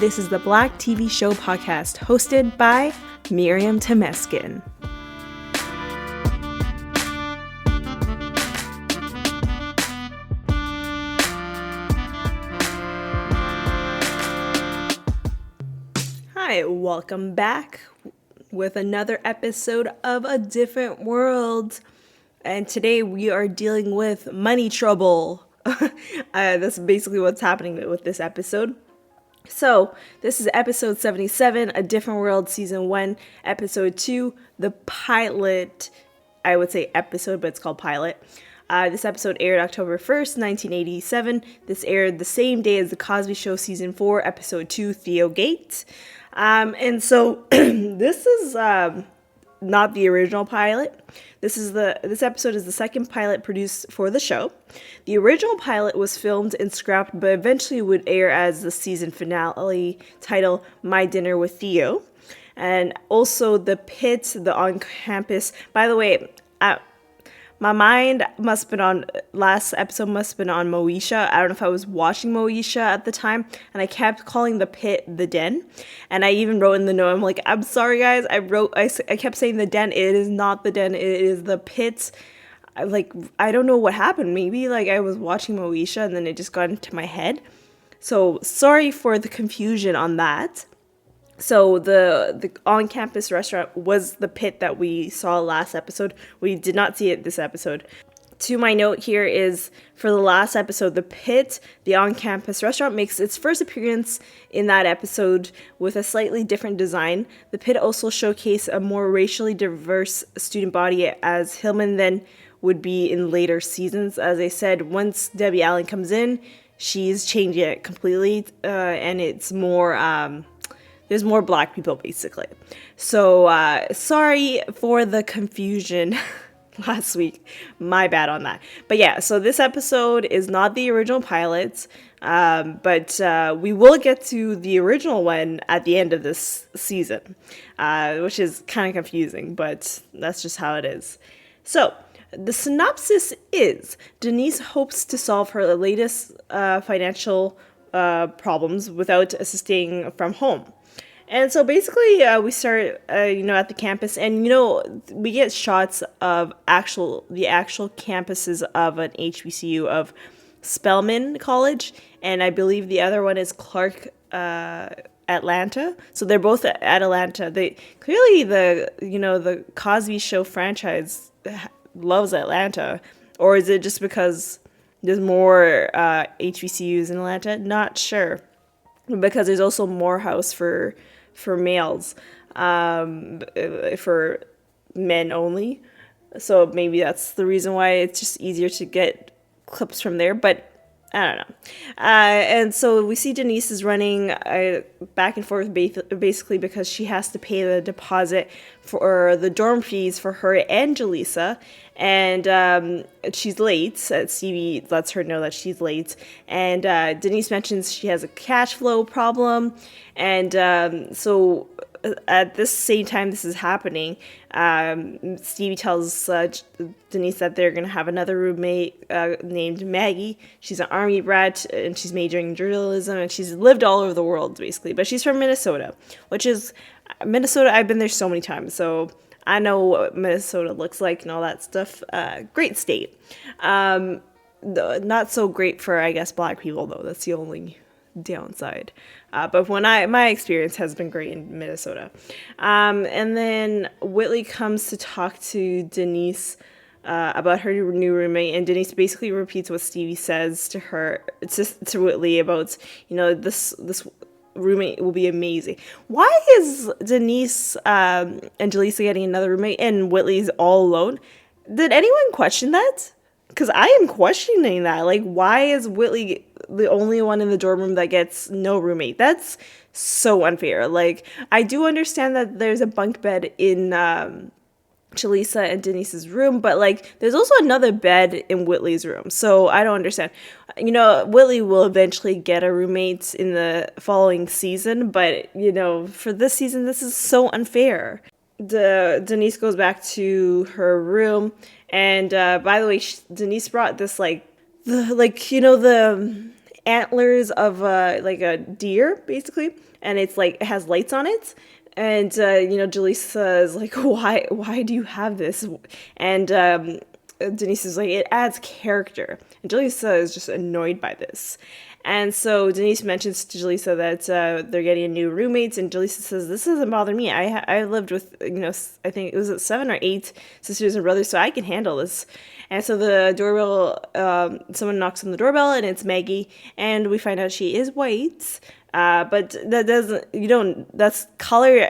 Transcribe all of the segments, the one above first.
This is the Black TV Show podcast hosted by Miriam Temeskin. Hi, welcome back with another episode of A Different World. And today we are dealing with money trouble. That's basically what's happening with this episode. So, this is episode 77, A Different World, season 1, episode 2, the pilot, I would say episode, but it's called pilot. This episode aired October 1st, 1987. This aired the same day as The Cosby Show season 4, episode 2, Theo Gate. And so, this is not the original pilot. This episode is the second pilot produced for the show. The original pilot was filmed and scrapped, but eventually would air as the season finale titled My Dinner with Theo. And also the pit, the on-campus. By the way, my mind must have been on, last episode must have been on Moesha. I don't know if I was watching Moesha at the time, and I kept calling the pit the den. And I even wrote in the note, I'm like, I'm sorry guys, I kept saying the den. It is not the den, it is the pit. I don't know what happened. Maybe I was watching Moesha and then it just got into my head. So sorry for the confusion on that. So the on-campus restaurant was the pit that we saw last episode. We did not see it this episode. To my note here is, for the last episode, the pit, the on-campus restaurant, makes its first appearance in that episode with a slightly different design. The pit also showcased a more racially diverse student body, as Hillman then would be in later seasons. As I said, once Debbie Allen comes in, she's changing it completely, and it's more... there's more black people, basically. So, sorry for the confusion last week. My bad on that. But yeah, so this episode is not the original pilot, but we will get to the original one at the end of this season, which is kind of confusing, but that's just how it is. So, the synopsis is, Denise hopes to solve her latest financial problems without assisting from home. And so basically, we start, at the campus, and, we get shots of the actual campuses of an HBCU of Spelman College, and I believe the other one is Clark, Atlanta. So they're both at Atlanta. They clearly, the Cosby Show franchise loves Atlanta, or is it just because there's more HBCUs in Atlanta? Not sure, because there's also Morehouse for males, for men only. So maybe that's the reason why it's just easier to get clips from there, but I don't know. And so we see Denise is running back and forth basically because she has to pay the deposit for the dorm fees for her and Jaleesa. And she's late. Stevie lets her know that she's late. And Denise mentions she has a cash flow problem. And so at this same time this is happening, Stevie tells Denise that they're going to have another roommate named Maggie. She's an army brat, and she's majoring in journalism, and she's lived all over the world, basically. But she's from Minnesota, I've been there so many times, so I know what Minnesota looks like and all that stuff. Great state. Not so great for, I guess, black people, though. That's the only downside. But my experience has been great in Minnesota. And then Whitley comes to talk to Denise about her new roommate, and Denise basically repeats what Stevie says to her, to Whitley, about, this roommate will be amazing. Why is Denise and Jaleesa getting another roommate and Whitley's all alone? Did anyone question that? Because I am questioning that. Why is Whitley the only one in the dorm room that gets no roommate? That's so unfair. I do understand that there's a bunk bed in Jaleesa and Denise's room, but there's also another bed in Whitley's room. So I don't understand. Whitley will eventually get a roommate in the following season, but for this season, this is so unfair. Denise goes back to her room, and by the way, Denise brought this the antlers of like a deer, basically, and it's like it has lights on it. And Jaleesa is like, why do you have this? And Denise is like, it adds character. And Jaleesa is just annoyed by this. And so Denise mentions to Jaleesa that they're getting new roommates, and Jaleesa says, "This doesn't bother me. I lived with I think it was 7 or 8 sisters and brothers, so I can handle this." And so the doorbell, someone knocks on the doorbell, and it's Maggie, and we find out she is white. But that doesn't that's color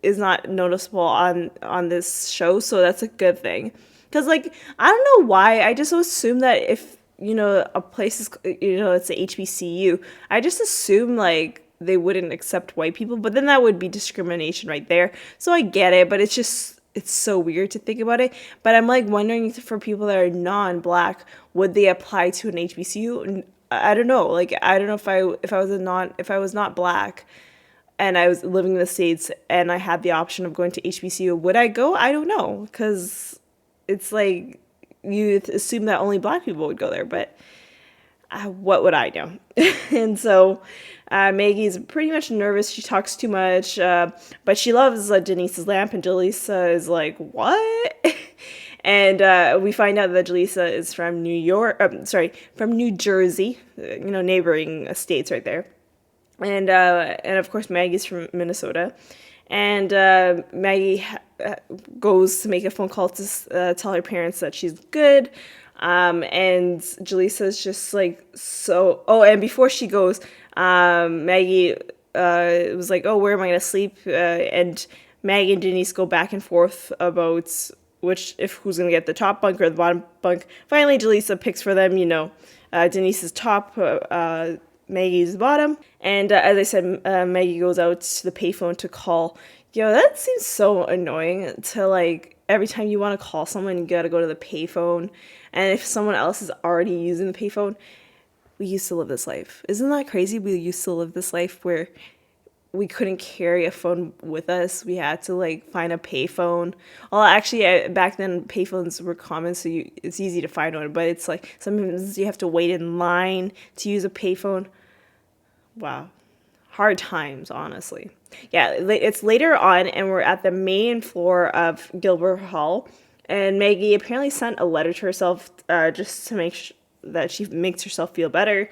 is not noticeable on this show, so that's a good thing. Because like I don't know why I just assume that if a place is, it's a HBCU, I just assume like they wouldn't accept white people, but then that would be discrimination right there. So I get it, but it's so weird to think about it. But I'm like wondering, for people that are non-black, would they apply to an HBCU? I don't know. Like I don't know if I was not black and I was living in the States and I had the option of going to HBCU, would I go? I don't know, because it's like you assume that only black people would go there, but what would I know? And so Maggie's pretty much nervous. She talks too much, but she loves Denise's lamp, and Jaleesa is like, what? And we find out that Jaleesa is from from New Jersey, neighboring states right there. And of course Maggie's from Minnesota. And Maggie goes to make a phone call to tell her parents that she's good. And Jaleesa's just like, so. Oh, and before she goes, Maggie was like, oh, where am I going to sleep? And Maggie and Denise go back and forth about who's going to get the top bunk or the bottom bunk. Finally, Jaleesa picks for them, Denise's top, Maggie's bottom. And as I said, Maggie goes out to the payphone to call. That seems so annoying, to like every time you want to call someone, you gotta go to the payphone. And if someone else is already using the payphone, we used to live this life. Isn't that crazy? We used to live this life where we couldn't carry a phone with us. We had to like find a payphone. Well, actually, back then payphones were common, so it's easy to find one. But it's like sometimes you have to wait in line to use a payphone. Wow, hard times, honestly. Yeah, it's later on, and we're at the main floor of Gilbert Hall, and Maggie apparently sent a letter to herself just to make that she makes herself feel better.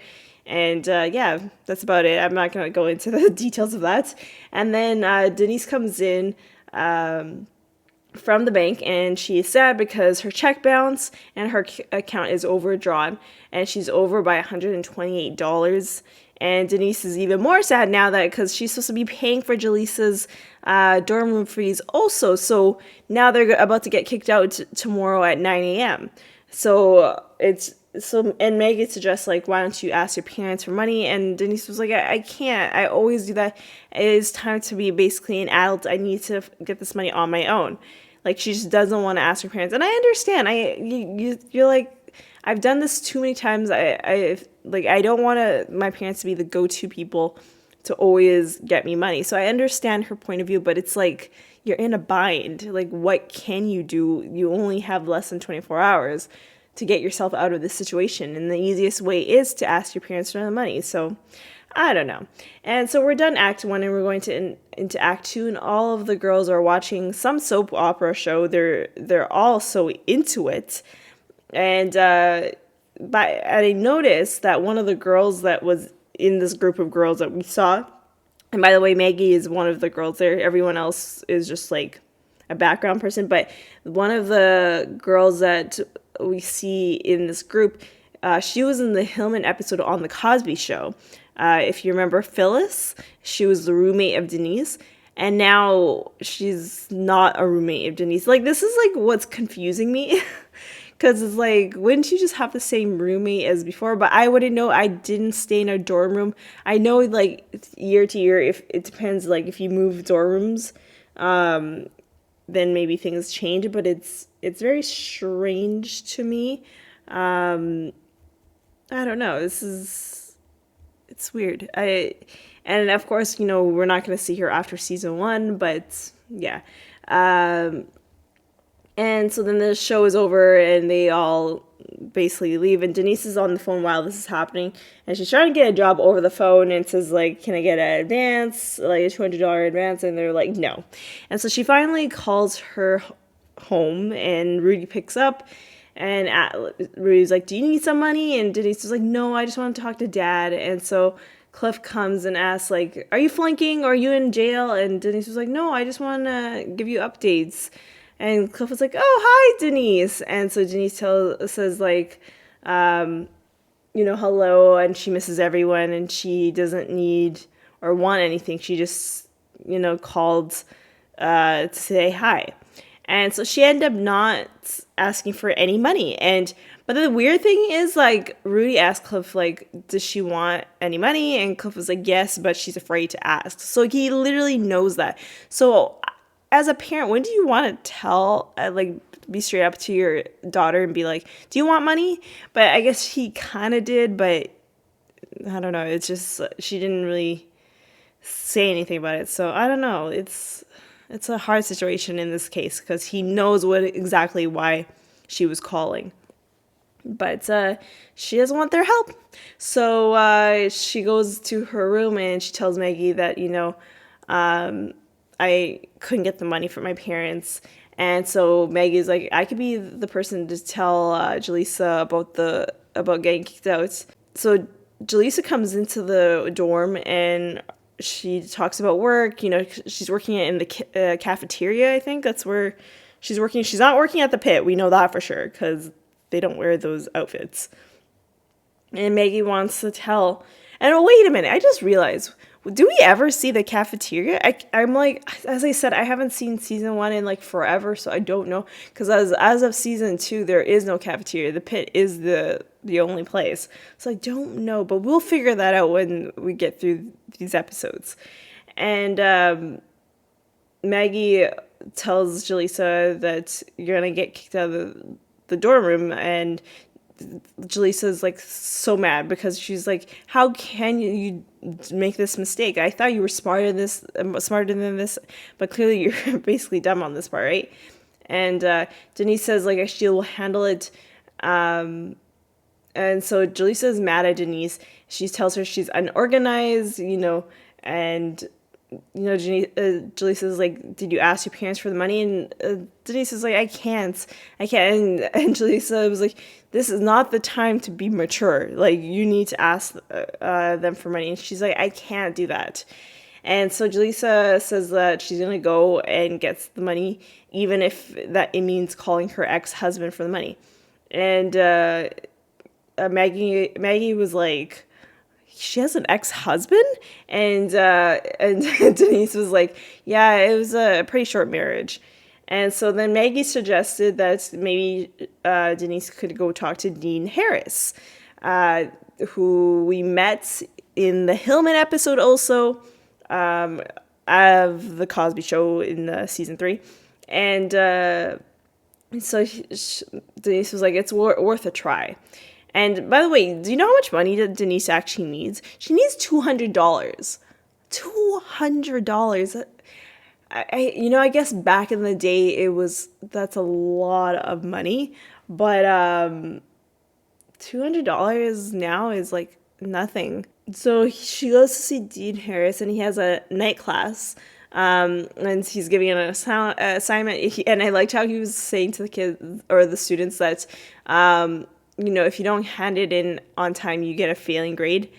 And yeah, that's about it. I'm not going to go into the details of that. And then Denise comes in from the bank, and she is sad because her check bounced and her account is overdrawn, and she's over by $128. And Denise is even more sad now because she's supposed to be paying for Jaleesa's dorm room fees also. So now they're about to get kicked out tomorrow at 9 a.m. And Maggie suggests, like, why don't you ask your parents for money? And Denise was like, I can't. I always do that. It is time to be basically an adult. I need to get this money on my own. Like, she just doesn't want to ask her parents. And I understand. You're like, I've done this too many times. I don't want my parents to be the go-to people to always get me money. So I understand her point of view, but it's like, you're in a bind. Like, what can you do? You only have less than 24 hours to get yourself out of this situation. And the easiest way is to ask your parents for the money. So I don't know. And so we're done Act 1, and we're going to into Act 2, and all of the girls are watching some soap opera show. They're all so into it. And I noticed that one of the girls that was in this group of girls that we saw, and by the way, Maggie is one of the girls there. Everyone else is just like a background person. But one of the girls that we see in this group, she was in the Hillman episode on The Cosby Show. If you remember Phyllis, she was the roommate of Denise. And now she's not a roommate of Denise. Like, this is like what's confusing me. Because it's like, wouldn't you just have the same roommate as before? But I wouldn't know. I didn't stay in a dorm room. I know, like, year to year, if it depends, like, if you move dorm rooms, then maybe things change. But it's very strange to me. I don't know. It's weird. And of course, we're not going to see her after season 1, but yeah. And so then the show is over, and they all basically leave. And Denise is on the phone while this is happening, and she's trying to get a job over the phone and says, like, can I get an advance, like a $200 advance? And they're like, no. And so she finally calls her home, and Rudy picks up, and Rudy's like, do you need some money? And Denise is like, no, I just want to talk to Dad. And so Cliff comes and asks, like, are you flunking, or are you in jail? And Denise was like, no, I just want to give you updates. And Cliff was like, oh, hi, Denise. And so Denise says, like, hello, and she misses everyone, and she doesn't need or want anything. She just, called to say hi. And so she ended up not asking for any money. But the weird thing is, like, Rudy asked Cliff, like, does she want any money? And Cliff was like, yes, but she's afraid to ask. So he literally knows that. So as a parent, when do you want to tell, be straight up to your daughter and be like, do you want money? But I guess he kind of did, but I don't know. It's just, she didn't really say anything about it. So I don't know. It's a hard situation in this case because he knows exactly why she was calling. But she doesn't want their help. So she goes to her room and she tells Maggie that, I couldn't get the money from my parents. And so Maggie's like, I could be the person to tell Jaleesa about getting kicked out. So Jaleesa comes into the dorm and she talks about work. She's working in the cafeteria, I think. That's where she's working. She's not working at the pit. We know that for sure because they don't wear those outfits. And Maggie wants to tell. And wait a minute, I just realized, do we ever see the cafeteria? I'm like, as I said, I haven't seen season 1 in like forever, so I don't know. Because as of season 2, there is no cafeteria. The pit is the only place. So I don't know, but we'll figure that out when we get through these episodes. And Maggie tells Jaleesa that you're going to get kicked out of the dorm room, and Jaleesa's like so mad because she's like, how can you make this mistake? I thought you were smarter than this, but clearly you're basically dumb on this part, right? And Denise says, like, she will handle it. And so Jaleesa is mad at Denise. She tells her she's unorganized, and Jaleesa is like, did you ask your parents for the money? And Denise is like, I can't. And Jaleesa was like, this is not the time to be mature. Like, you need to ask them for money. And she's like, I can't do that. And so Jaleesa says that she's going to go and gets the money, even if that it means calling her ex-husband for the money. And Maggie was like, she has an ex-husband? And Denise was like, yeah, it was a pretty short marriage. And so then Maggie suggested that maybe Denise could go talk to Dean Harris, who we met in the Hillman episode also of The Cosby Show in season 3. And so Denise was like, it's worth a try. And by the way, do you know how much money that Denise actually needs? She needs $200. $200. I guess back in the day that's a lot of money, but $200 now is like nothing. So she goes to see Dean Harris, and he has a night class, and he's giving an assignment. And I liked how he was saying to the kids or the students that, if you don't hand it in on time, you get a failing grade.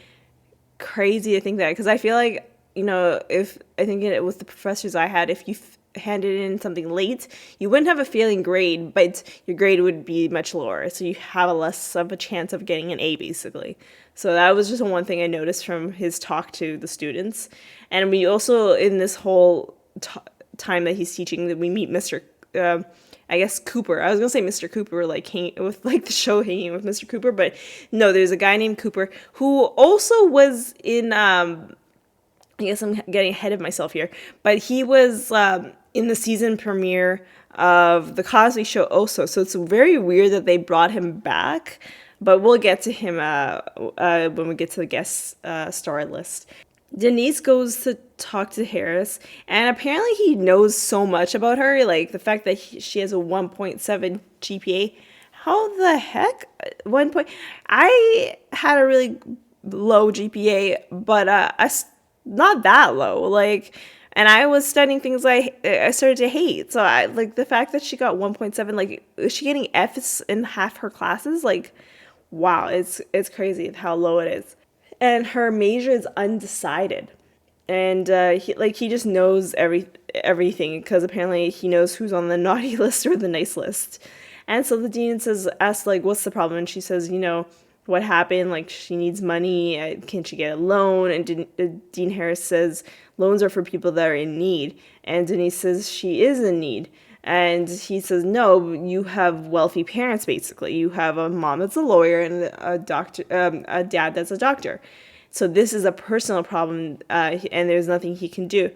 Crazy to think that, because I feel like, with the professors I had, if you handed in something late, you wouldn't have a failing grade, but your grade would be much lower. So you have less of a chance of getting an A, basically. So that was just one thing I noticed from his talk to the students. And we also, in this whole time that he's teaching, that we meet Mr. Cooper. I was going to say Mr. Cooper, like hanging with like the show Hanging with Mr. Cooper, but no, there's a guy named Cooper who also was in, I guess I'm getting ahead of myself here, but he was in the season premiere of The Cosby Show also. So it's very weird that they brought him back, but we'll get to him when we get to the guest star list. Denise goes to talk to Harris, and apparently he knows so much about her, like the fact that she has a 1.7 GPA. How the heck? One point, I had a really low GPA, but not that low. Like, and I was studying things I started to hate. So I like the fact that she got 1.7. Like, is she getting F's in half her classes? Like, wow, it's crazy how low it is. And her major is undecided, and he just knows everything because apparently he knows who's on the naughty list or the nice list. And so the dean asks like, what's the problem? And she says, what happened? Like, she needs money. Can she get a loan? And Dean Harris says loans are for people that are in need. And Denise says she is in need. And he says, no, you have wealthy parents, basically. You have a mom that's a lawyer and a dad that's a doctor. So this is a personal problem, and there's nothing he can do.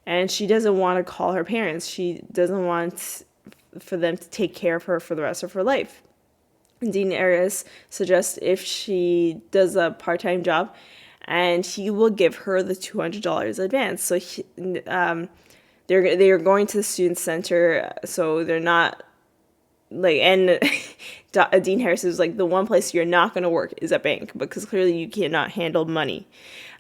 And she doesn't want to call her parents. She doesn't want for them to take care of her for the rest of her life. Dean Arias suggests if she does a part-time job, and he will give her the $200 advance. So they're going to the student center, so they're not like, and Dean Harris is like, the one place you're not going to work is a bank because clearly you cannot handle money.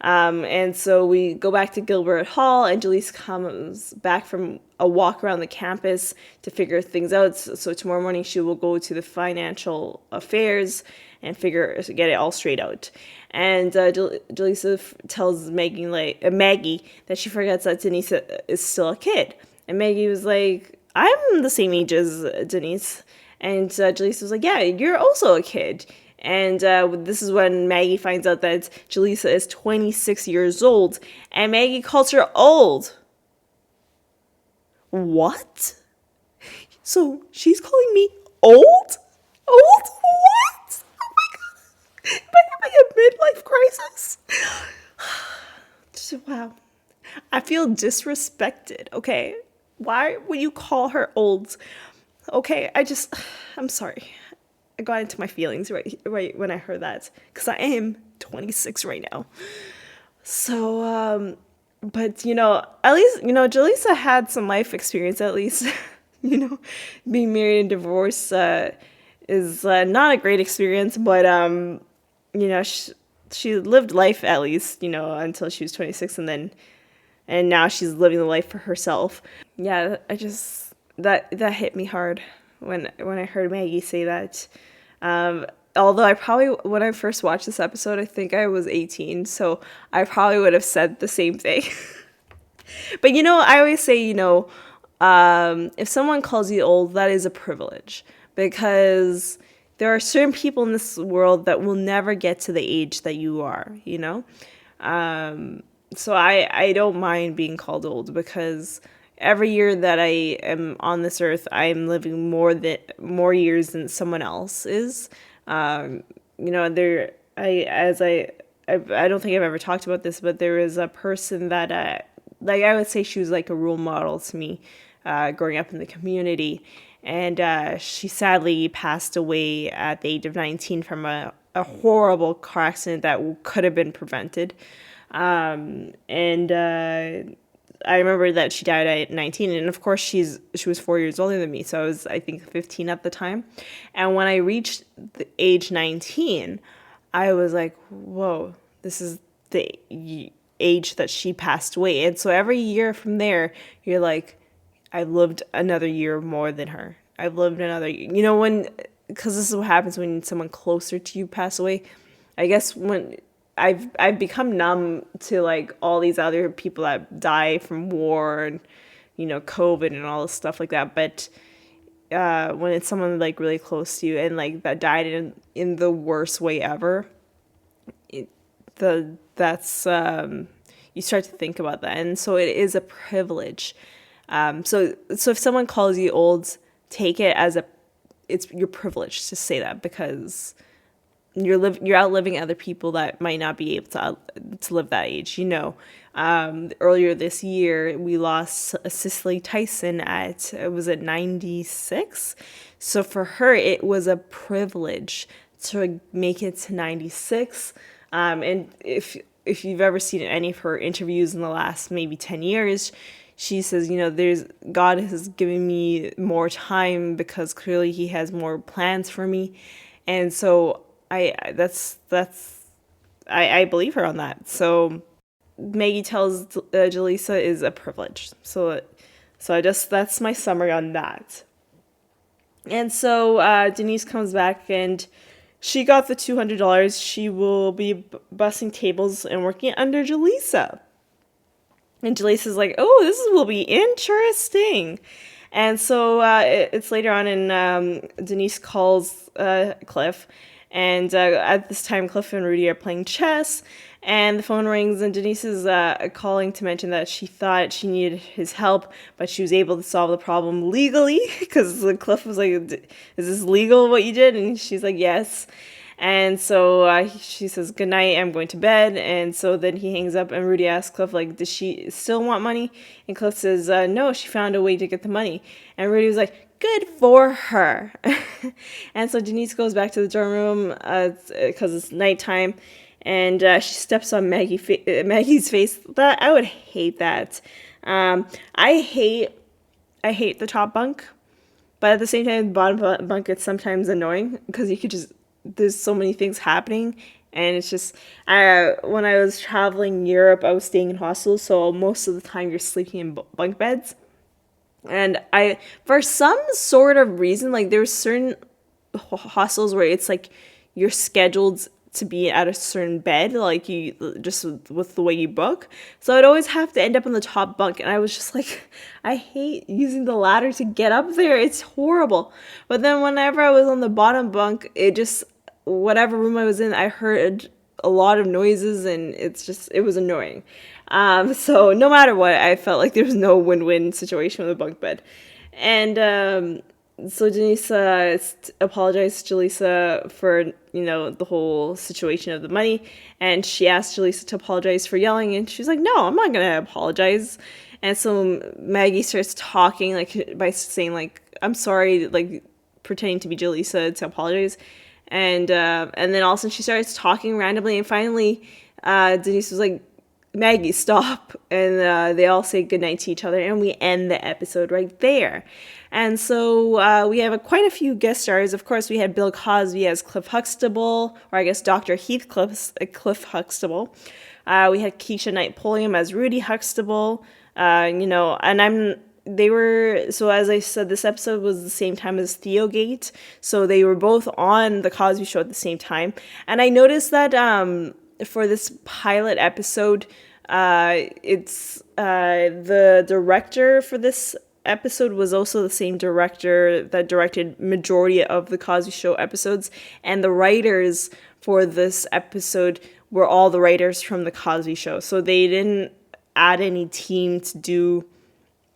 And so we go back to Gilbert Hall, and Jaleesa comes back from a walk around the campus to figure things out. So tomorrow morning she will go to the financial affairs and get it all straight out. And Jaleesa tells Maggie that she forgets that Denise is still a kid. And Maggie was like, I'm the same age as Denise. And Jaleesa was like, yeah, you're also a kid. And this is when Maggie finds out that Jaleesa is 26 years old. And Maggie calls her old. What? So she's calling me old? Old? What? Oh my God. Am I having a midlife crisis? Wow. I feel disrespected, okay? Why would you call her old? Okay, I'm sorry. I got into my feelings right when I heard that, because I am 26 right now. So, but, at least, Jaleesa had some life experience, at least. Being married and divorced is not a great experience, but, she lived life at least, until she was 26, and now she's living the life for herself. Yeah, that hit me hard when I heard Maggie say that. Although when I first watched this episode, I think I was 18, so I probably would have said the same thing. But I always say, if someone calls you old, that is a privilege, because there are certain people in this world that will never get to the age that you are, So I don't mind being called old, because every year that I am on this earth, I am living more years than someone else is. I don't think I've ever talked about this, but there was a person that, I would say she was like a role model to me, growing up in the community. And she sadly passed away at the age of 19 from a horrible car accident that could have been prevented. I remember that she died at 19, and of course she was 4 years older than me, so I was, I think, 15 at the time. And when I reached the age 19, I was like, whoa, this is the age that she passed away. And so every year from there, you're like, I've lived another year more than her. I've lived another, because this is what happens when someone closer to you pass away. I guess when I've become numb to like all these other people that die from war and COVID and all this stuff like that. But when it's someone like really close to you and like that died in the worst way ever, that's you start to think about that, and so it is a privilege. So if someone calls you old, take it as it's your privilege to say that, because you're outliving other people that might not be able to live that age. Earlier this year we lost Cicely Tyson at 96. So for her, it was a privilege to make it to 96. And if you've ever seen any of her interviews in the last maybe 10 years, she says, there's God has given me more time because clearly He has more plans for me, and so I believe her on that. So Maggie tells Jaleesa is a privilege. So that's my summary on that. And so Denise comes back and she got the $200. She will be bussing tables and working under Jaleesa. And Jaleesa's like, oh, this will be interesting. And so it's later on, and Denise calls Cliff. And at this time, Cliff and Rudy are playing chess. And the phone rings, and Denise is calling to mention that she thought she needed his help, but she was able to solve the problem legally. Because Cliff was like, is this legal what you did? And she's like, yes. And so she says, good night, I'm going to bed. And so then he hangs up, and Rudy asks Cliff, like, does she still want money? And Cliff says, no, she found a way to get the money. And Rudy was like, good for her. And so Denise goes back to the dorm room because it's nighttime. And she steps on Maggie's face. I would hate that. I hate the top bunk. But at the same time, the bottom bunk, it's sometimes annoying because you could just, there's so many things happening, and it's just, when I was traveling Europe, I was staying in hostels, so most of the time you're sleeping in bunk beds, and for some sort of reason, like there's certain hostels where it's like you're scheduled to be at a certain bed, like you just with the way you book. So I'd always have to end up on the top bunk, and I was just like, I hate using the ladder to get up there. It's horrible. But then whenever I was on the bottom bunk, it just, whatever room I was in, I heard a lot of noises, and it was annoying. So no matter what, I felt like there was no win-win situation with a bunk bed. And so Denise apologized to Jaleesa for, the whole situation of the money. And she asked Jaleesa to apologize for yelling. And she's like, no, I'm not going to apologize. And so Maggie starts talking, like, by saying, like, I'm sorry, like, pretending to be Jaleesa to apologize. And then all of a sudden she starts talking randomly. And finally, Denise was like, Maggie, stop. And they all say goodnight to each other. And we end the episode right there. And so we have quite a few guest stars. Of course, we had Bill Cosby as Cliff Huxtable, or I guess Dr. Cliff Huxtable. We had Keisha Knight Pulliam as Rudy Huxtable. And so as I said, this episode was the same time as Theogate. So they were both on The Cosby Show at the same time. And I noticed that for this pilot episode, it's the director for this episode was also the same director that directed majority of the Cosby Show episodes, and the writers for this episode were all the writers from the Cosby Show. So they didn't add any team to do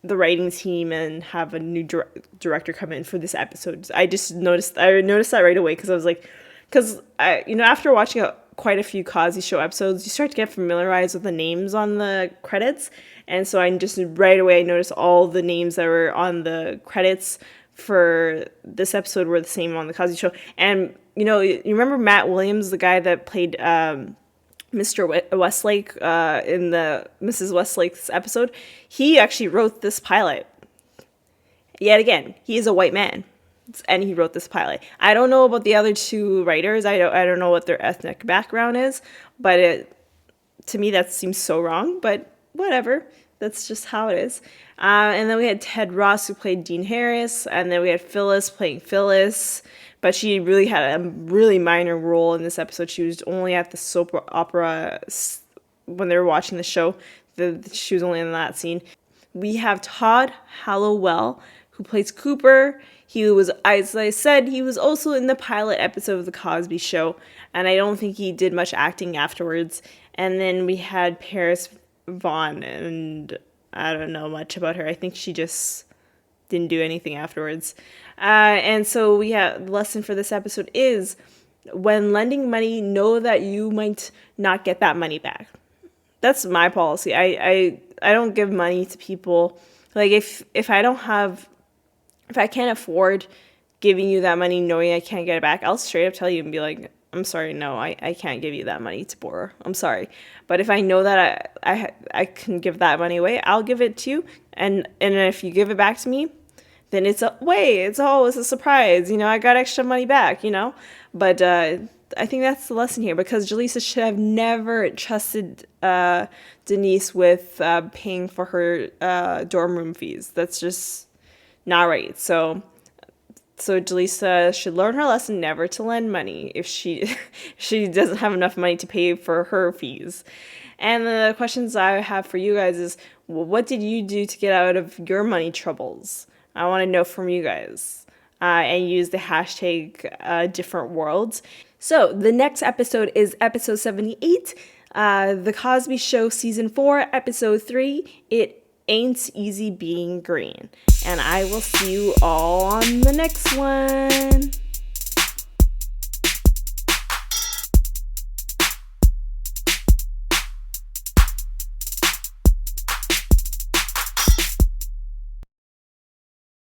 the writing team and have a new director come in for this episode. I noticed that right away because I was like, after watching quite a few Cosby Show episodes, you start to get familiarized with the names on the credits. And so I just right away I noticed all the names that were on the credits for this episode were the same on the Cosby Show. And, you remember Matt Williams, the guy that played Mr. Westlake in the Mrs. Westlake's episode? He actually wrote this pilot. Yet again, he is a white man. And he wrote this pilot. I don't know about the other two writers. I don't know what their ethnic background is, but to me that seems so wrong. But whatever, that's just how it is. And then we had Ted Ross, who played Dean Harris, and then we had Phyllis playing Phyllis, but she really had a really minor role in this episode. She was only at the soap opera when they were watching the show. She was only in that scene. We have Todd Hallowell, who plays Cooper. He was, as I said, he was also in the pilot episode of The Cosby Show, and I don't think he did much acting afterwards. And then we had Paris Vaughn, and I don't know much about her. I think she just didn't do anything afterwards. And so we have, the lesson for this episode is, when lending money, know that you might not get that money back. That's my policy. I don't give money to people. Like, if I can't afford giving you that money knowing I can't get it back, I'll straight up tell you and be like, I'm sorry, no, I can't give you that money to borrow. I'm sorry. But if I know that I can give that money away, I'll give it to you. And if you give it back to me, then it's always a surprise. I got extra money back, But I think that's the lesson here, because Jaleesa should have never trusted Denise with paying for her dorm room fees. That's just not right. So Jaleesa should learn her lesson never to lend money if she doesn't have enough money to pay for her fees. And the questions I have for you guys is, what did you do to get out of your money troubles? I want to know from you guys. And use the hashtag different worlds. So the next episode is episode 78, The Cosby Show season 4, episode 3, It Ain't Easy Being Green. And I will see you all on the next one.